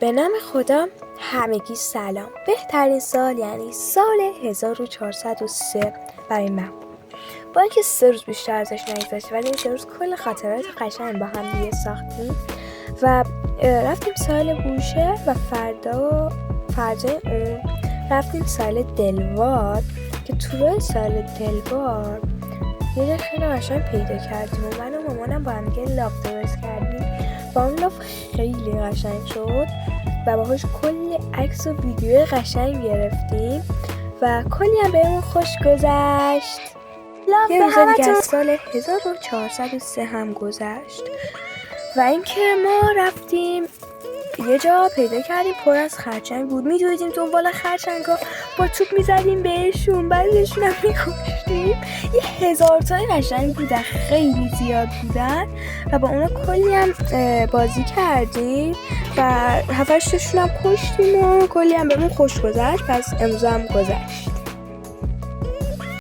به نام خدا، همگی سلام. بهترین سال یعنی سال 1403 برای من بود. با اینکه 3 روز بیشتر ازش نگذشت، ولی این 3 روز کل خاطرات قشنگ با هم دیگه ساختیم و رفتیم سال بوشهر و فردای اون رفتیم سال دلوار که تو راه سال دلوار یه جا خیلی قشنگ پیدا کردیم و من و مامانم با هم دیگه لاف درست کردیم و اون لاف خیلی قشنگ شد و باهاش کلی عکس و ویدیو قشنگ گرفتیم و کلی هم بهمون خوش گذشت. یه روز دیگه از سال 1403 هم گذشت و اینکه ما رفتیم یه جا پیدا کردیم پر از خرچنگ بود. میدویدیم دنبال خرچنگا، با توپ میزدیم بهشون، بعضیشون هم میکشتیم. 1000 تا قشنگ بودن، خیلی زیاد بودن و با اونا کلی هم بازی کردیم و 7-8 تاشون هم کشتیم و کلی هم بهمون خوش گذشت. پس امروز هم گذشت.